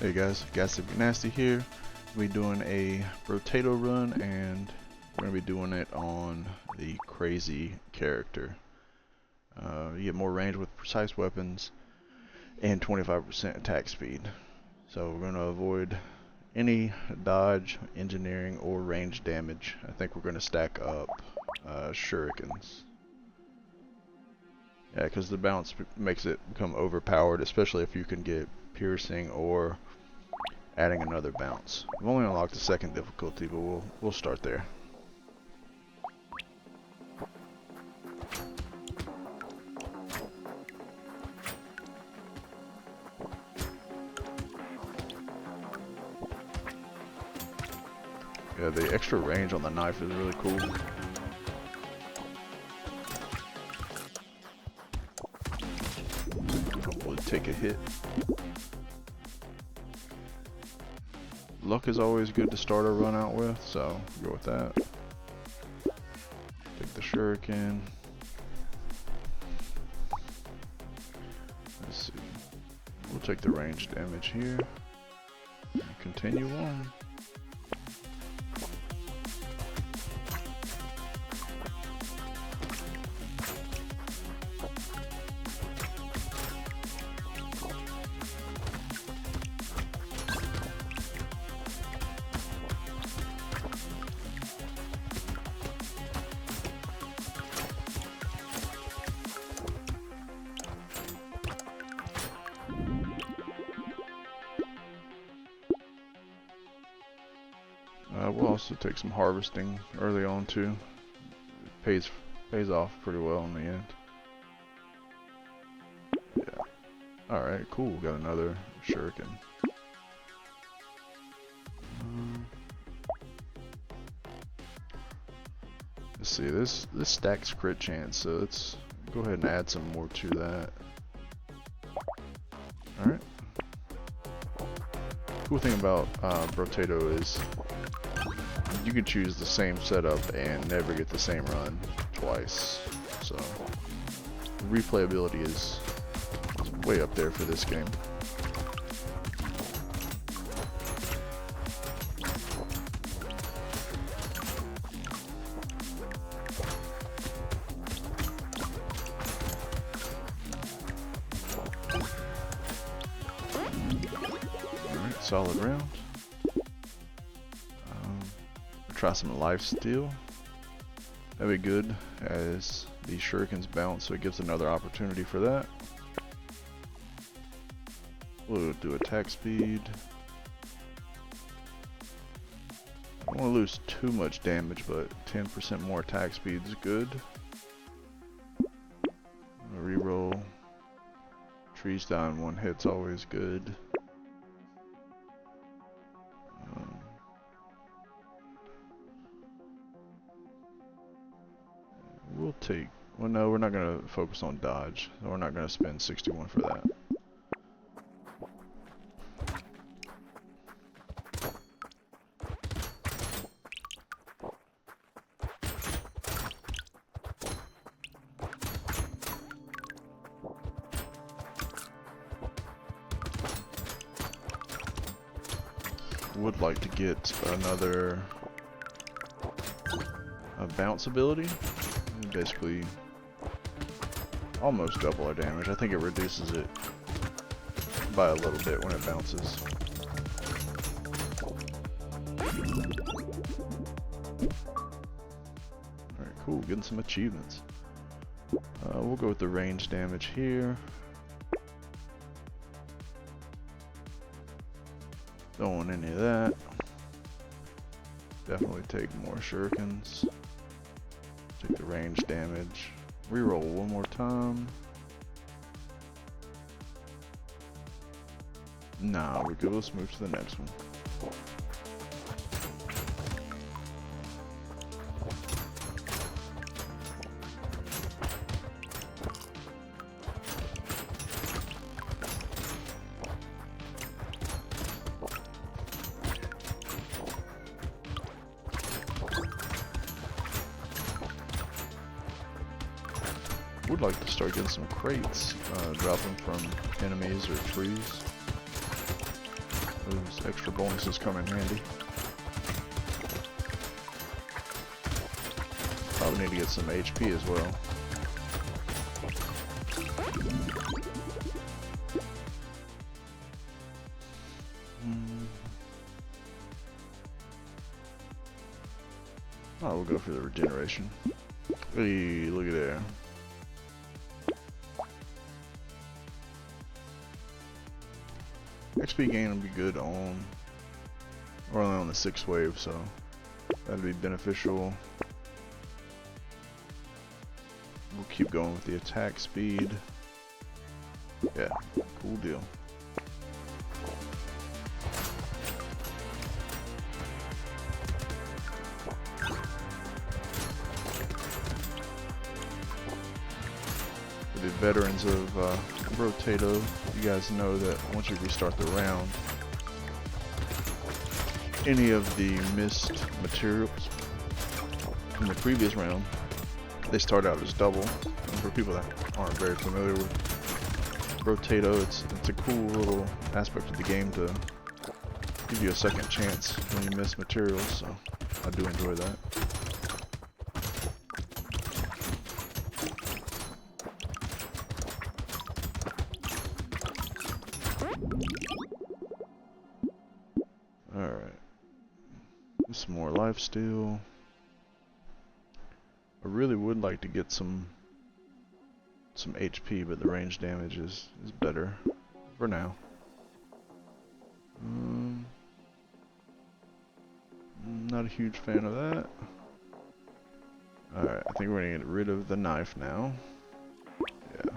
Hey guys, Gassy Nasty here. We're doing a Brotato run and we're going to be doing it on the crazy character. You get more range with precise weapons and 25% attack speed. So we're going to avoid any dodge, engineering, or range damage. I think we're going to stack up shurikens. Yeah, because the bounce makes it become overpowered, especially if you can get piercing or adding another bounce. We've only unlocked the second difficulty, but we'll start there. Yeah, the extra range on the knife is really cool. Hopefully take a hit. Luck is always good to start a run out with, so go with that. Take the shuriken. Let's see. We'll take the range damage here. And continue on. We'll also take some harvesting early on too. It pays off pretty well in the end. Yeah. Alright, cool. Got another shuriken. Let's see, this stacks crit chance, so let's go ahead and add some more to that. Alright. Cool thing about Brotato is you can choose the same setup and never get the same run twice. So replayability is way up there for this game. Alright, solid round. Try some lifesteal. That'd be good as these shurikens bounce, so it gives another opportunity for that. We'll do attack speed. I don't want to lose too much damage, but 10% more attack speed is good. Reroll. Trees down one hit's always good. We'll take, well no, we're not going to focus on dodge, so we're not going to spend 61 for that. Would like to get another bounce ability. Basically almost double our damage. I think it reduces it by a little bit when it bounces. Alright, cool, getting some achievements. We'll go with the range damage here. Don't want any of that. Definitely take more shurikens. Take the range damage. Reroll one more time. Nah, we're good. Let's move to the next one. Would like to start getting some crates, dropping from enemies or trees. Those extra bonuses come in handy. Probably need to get some HP as well. Oh, we'll go for the regeneration. Hey, look at there. XP gain will be good on, we're only on the 6th wave, so that'll be beneficial. We'll keep going with the attack speed. Yeah, cool deal. For the veterans of Brotato, you guys know that once you restart the round, any of the missed materials from the previous round, they start out as double. And for people that aren't very familiar with Brotato, it's a cool little aspect of the game to give you a second chance when you miss materials, so I do enjoy that. Alright. Some more life steal. I really would like to get some HP, but the range damage is better for now. Not a huge fan of that. Alright, I think we're gonna get rid of the knife now. Yeah.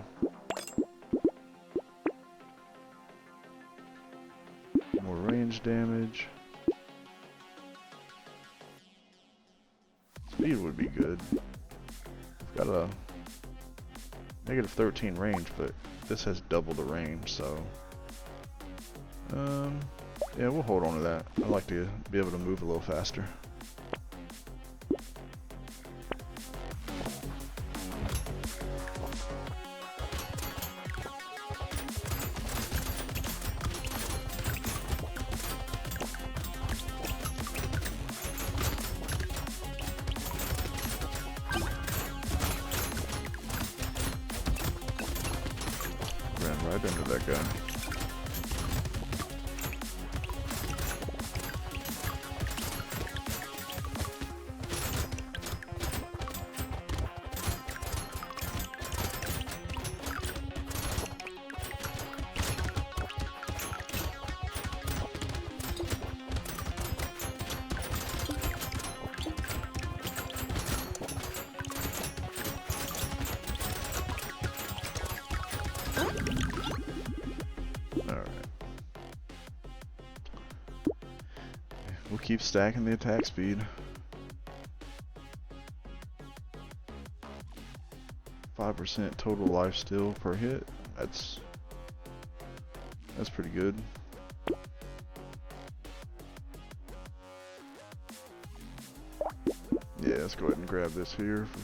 More range damage. Speed would be good. Got a negative 13 range, but this has double the range, so yeah, we'll hold on to that. I like to be able to move a little faster. Ran right into that guy. We'll keep stacking the attack speed. 5% total life steal per hit. That's pretty good. Yeah, let's go ahead and grab this here for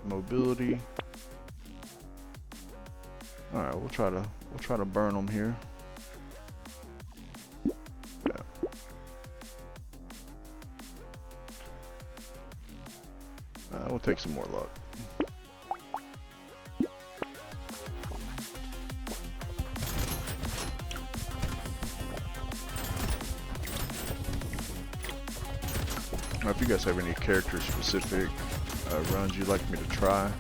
mobility. All right, we'll try to burn them here. We'll take some more luck. Now, if you guys have any character specific runs you'd like me to try,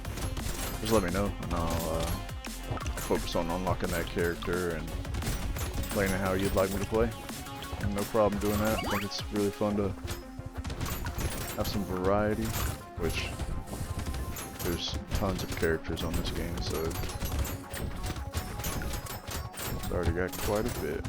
just let me know and I'll focus on unlocking that character and playing it how you'd like me to play. And no problem doing that. I think it's really fun to have some variety, which there's tons of characters on this game, so it's already got quite a bit.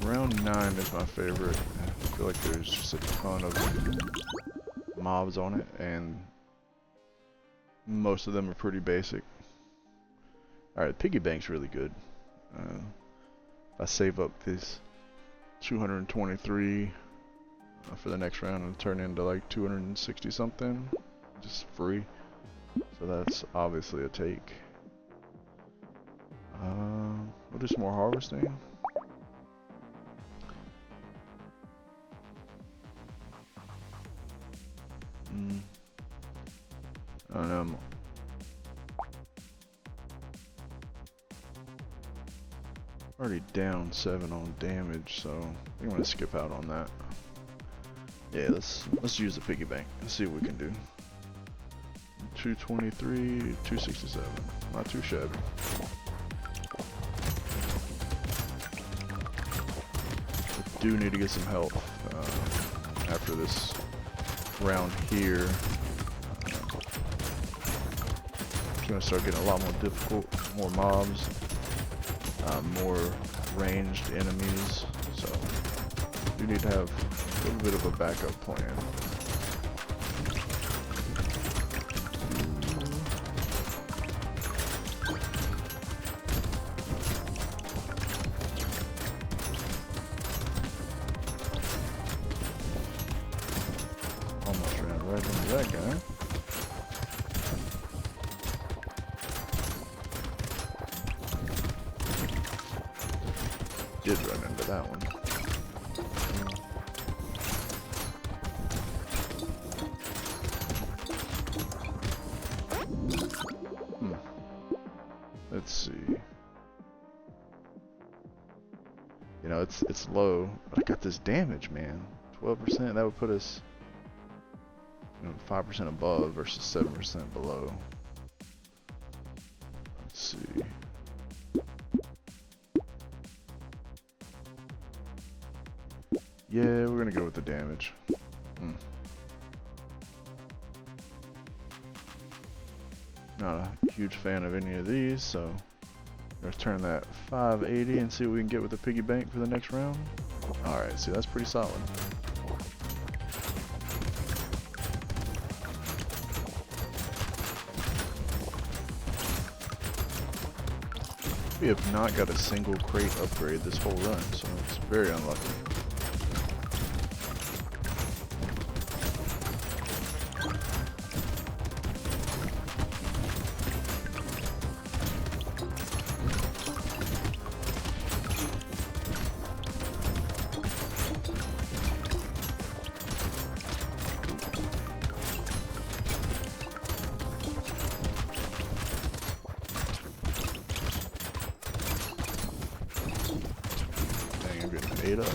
Round 9 is my favorite. I feel like there's just a ton of mobs on it, and most of them are pretty basic. Alright, piggy bank's really good. If I save up this 223 for the next round, it'll turn into like 260 something, just free. So that's obviously a take. We'll do some more harvesting. I don't know. I'm already down 7 on damage, so I'm gonna skip out on that. Yeah, let's use the piggy bank and see what we can do. 223, 267. Not too shabby. I do need to get some health after this round here. It's gonna start getting a lot more difficult, more mobs, more ranged enemies, so you need to have a little bit of a backup plan. Almost ran right into that guy. Did run into that one. Let's see. You know, it's low, but I got this damage, man. 12%, that would put us, you know, 5% above versus 7% below. Let's see. Yeah, we're gonna go with the damage. Not a huge fan of any of these, so let's turn that 580 and see what we can get with the piggy bank for the next round. Alright, see, that's pretty solid. We have not got a single crate upgrade this whole run, so it's very unlucky. Ate up.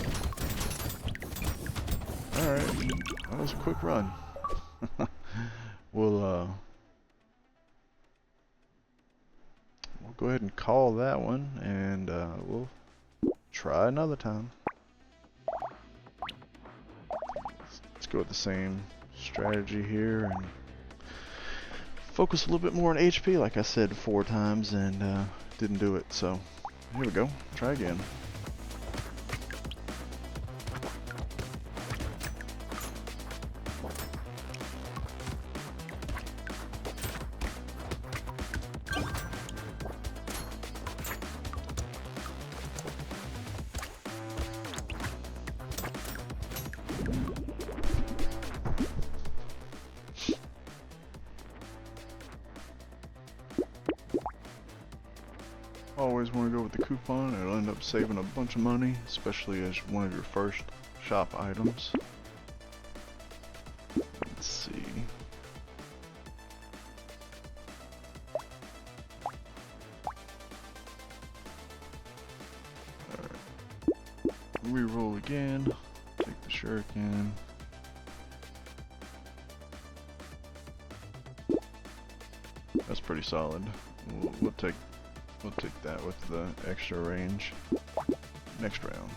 Alright, that was a quick run. We'll go ahead and call that one, and we'll try another time. Let's go with the same strategy here and focus a little bit more on HP, like I said 4 times, and didn't do it, so here we go. Try again. Always want to go with the coupon. It'll end up saving a bunch of money, especially as one of your first shop items. Let's see. Alright. Reroll again. Take the shuriken. That's pretty solid. We'll take that with the extra range next round.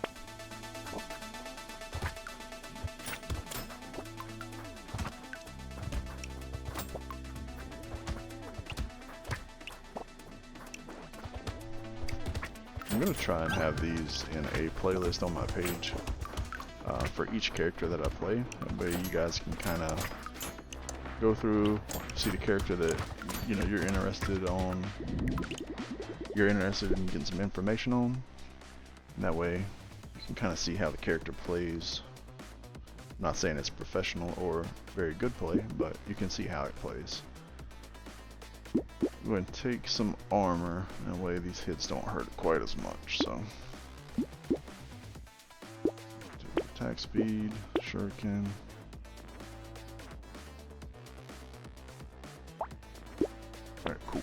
I'm going to try and have these in a playlist on my page for each character that I play. That way you guys can kind of go through, see the character that you're interested in getting some information on, And that way you can kind of see how the character plays. I'm not saying it's professional or very good play, but you can see how it plays. I'm going to take some armor, that way these hits don't hurt quite as much. So, attack speed, shuriken. Alright, cool.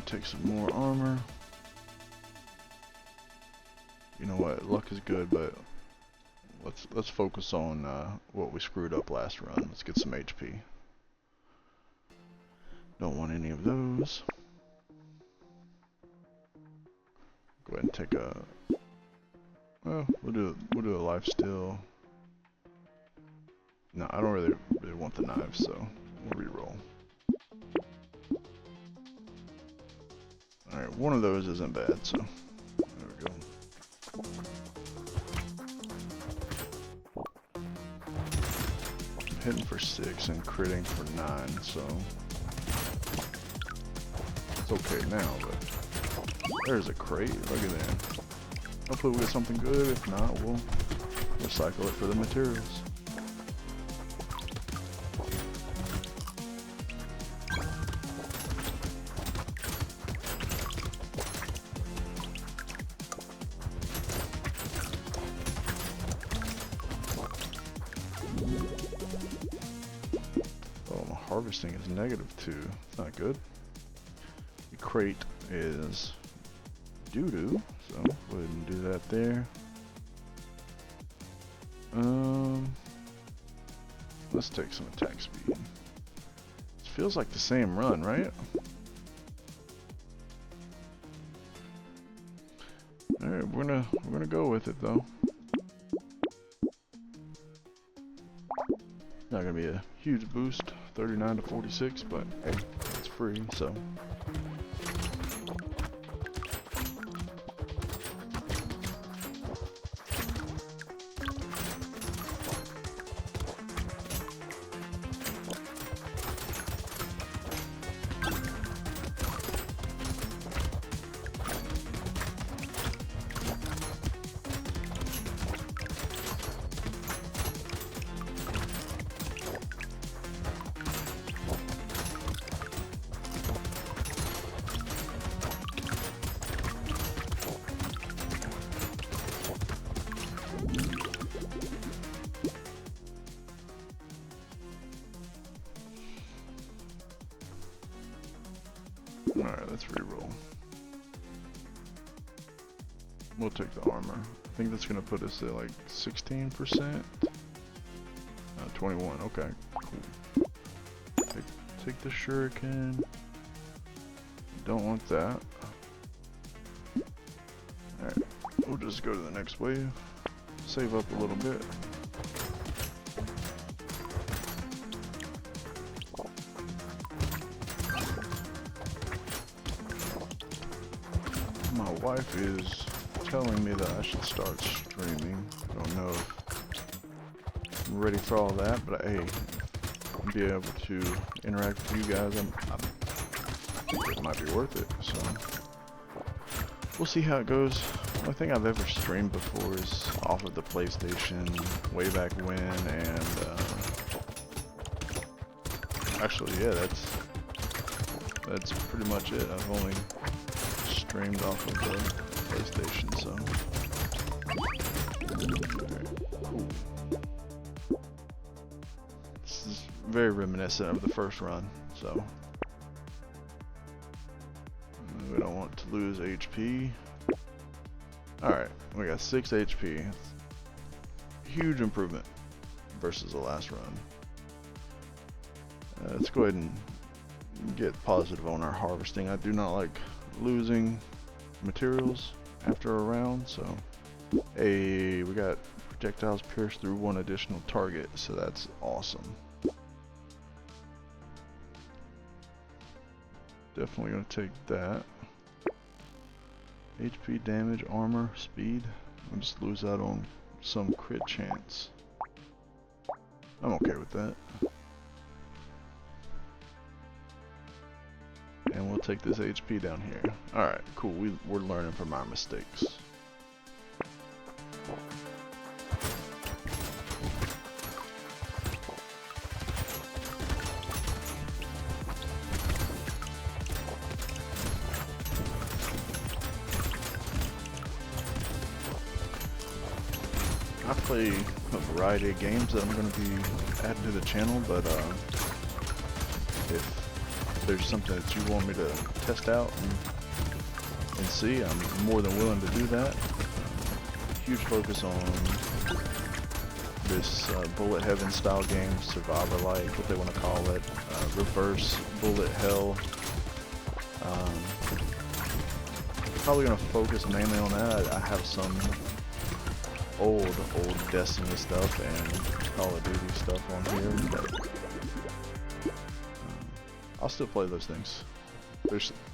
Take some more armor. You know what? Luck is good, but let's focus on what we screwed up last run. Let's get some HP. Don't want any of those. Go ahead and take a. Well, we'll do a life steal. No, I don't really want the knife, so we'll reroll. Alright, one of those isn't bad, so there we go. I'm hitting for 6 and critting for 9, so it's okay now, but there's a crate, look at that. Hopefully we'll get something good, if not, we'll recycle it for the materials. Harvesting is -2. It's not good. The crate is doo-doo, so go ahead and do that there. Let's take some attack speed. It feels like the same run, right? Alright, we're gonna go with it though. Not gonna be a huge boost, 39 to 46, but hey, it's free, so. Alright, let's reroll. We'll take the armor. I think that's going to put us at like 16%. 21, okay, cool. Take the shuriken. Don't want that. Alright, we'll just go to the next wave. Save up a little bit. My wife is telling me that I should start streaming. I don't know if I'm ready for all that, but hey, I'll be able to interact with you guys. I think it might be worth it, so we'll see how it goes. The only thing I've ever streamed before is off of the PlayStation way back when, and actually, yeah, that's pretty much it. I've only streamed off of the PlayStation, so. Cool. This is very reminiscent of the first run, so. We don't want to lose HP. Alright, we got 6 HP. Huge improvement versus the last run. Let's go ahead and get positive on our harvesting. I do not like losing materials after a round, so hey, we got projectiles pierced through one additional target, so that's awesome. Definitely gonna take that. HP, damage, armor, speed. I'll just lose out on some crit chance. I'm okay with that. And we'll take this HP down here. Alright, cool. We're learning from our mistakes. I play a variety of games that I'm going to be adding to the channel, but if there's something that you want me to test out and see, I'm more than willing to do that. Huge focus on this bullet heaven style game, survivorlike, what they want to call it, reverse bullet hell. Probably going to focus mainly on that. I have some old Destiny stuff and Call of Duty stuff on here, but I'll still play those things.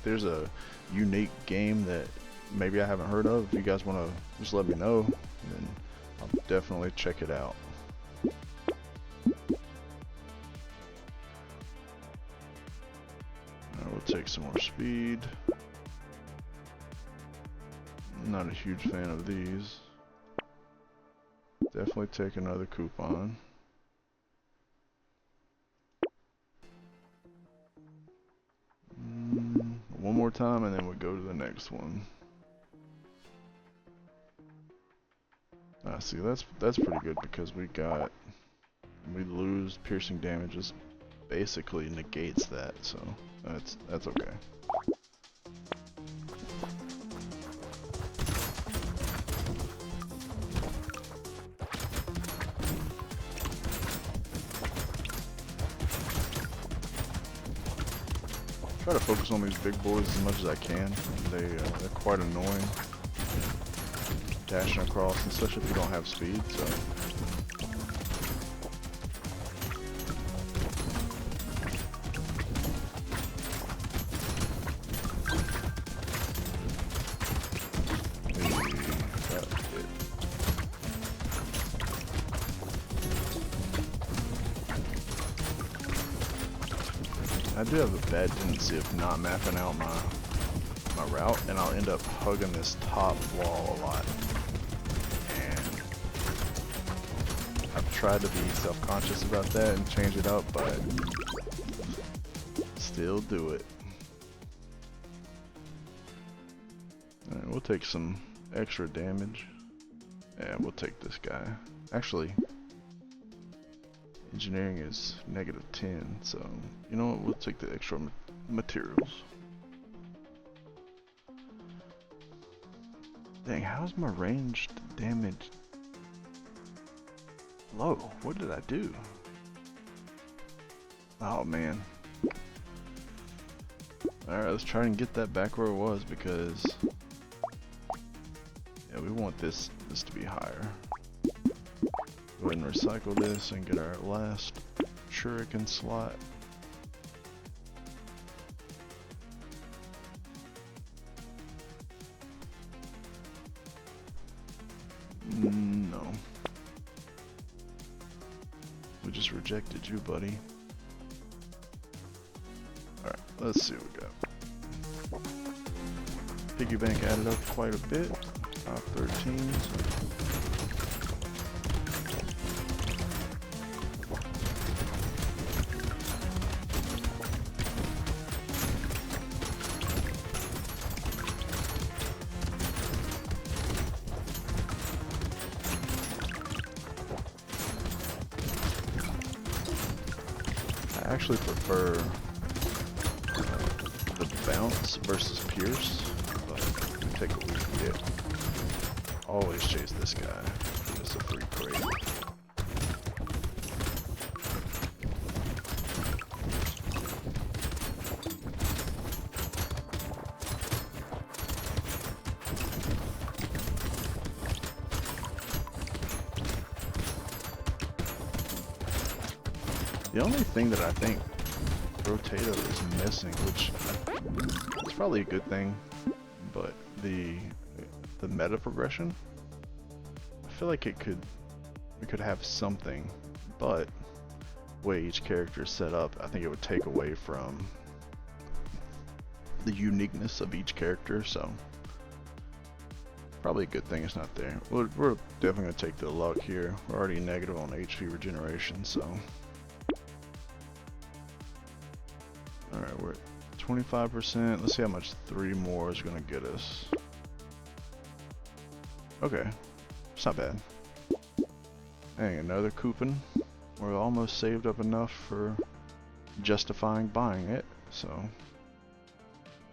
There's a unique game that maybe I haven't heard of. If you guys want to just let me know, then I'll definitely check it out. We'll take some more speed. Not a huge fan of these. Definitely take another coupon. One more time and then we'll go to the next one. See, that's pretty good because we lose piercing damages, basically negates that, so that's okay. Try to focus on these big boys as much as I can. They're quite annoying. Dashing across, especially if you don't have speed, so. I do have a bad tendency of not mapping out my route, and I'll end up hugging this top wall a lot. And I've tried to be self-conscious about that and change it up, but still do it. Alright, we'll take some extra damage. Yeah, we'll take this guy. Actually, engineering is -10, so you know what, we'll take the extra materials. Dang, how's my ranged damage low? What did I do? Oh man. Alright, let's try and get that back where it was, because yeah, we want this to be higher. Go ahead and recycle this and get our last shuriken slot. No. We just rejected you, buddy. Alright, let's see what we got. Piggy bank added up quite a bit. Top 13. I actually prefer the bounce versus pierce, but we'll take what we can get. Always chase this guy. It's a free crate. The only thing that I think Brotato is missing, which is probably a good thing, but the meta progression, I feel like we could have something, but the way each character is set up, I think it would take away from the uniqueness of each character, so probably a good thing it's not there. We're definitely going to take the luck here. We're already negative on HP regeneration, so alright, we're at 25%. Let's see how much 3 more is going to get us. Okay, it's not bad. Dang, another coupon. We're almost saved up enough for justifying buying it, so,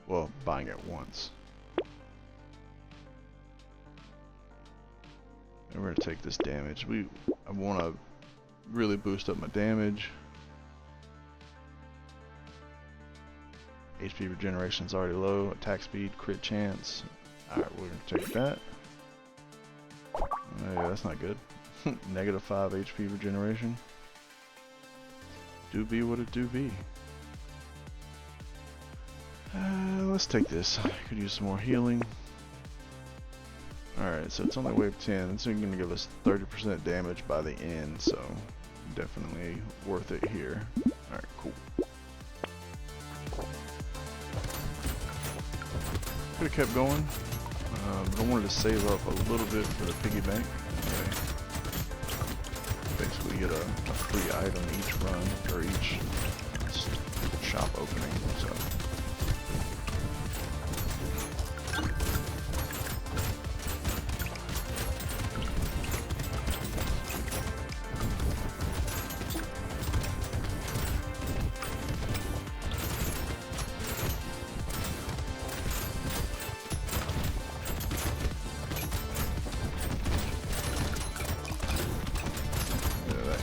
well, buying it once. And we're gonna take this damage. I want to really boost up my damage. HP regeneration's already low. Attack speed, crit chance. Alright, we're gonna take that. Yeah, that's not good. Negative 5 HP regeneration. Do be what it do be. Let's take this. I could use some more healing. Alright, so it's only wave 10. It's going to give us 30% damage by the end, so definitely worth it here. Alright, cool. Could have kept going, but I wanted to save up a little bit for the piggy bank. Okay. Basically get a free item each run, or each shop opening, so.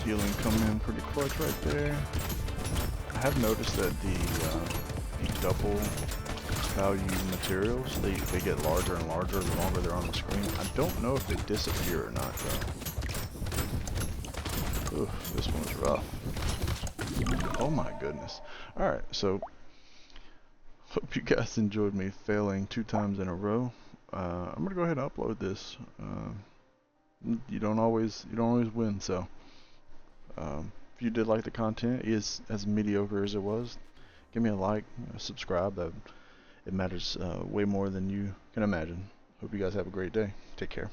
Healing coming in pretty clutch right there. I have noticed that the double value materials, they get larger and larger the longer they're on the screen. I don't know if they disappear or not though. Oof, this one's rough. Oh my goodness. Alright, so hope you guys enjoyed me failing 2 times in a row. I'm gonna go ahead and upload this. You don't always win, so if you did like the content, is as mediocre as it was, give me a like, subscribe. That it matters way more than you can imagine. Hope you guys have a great day. Take care.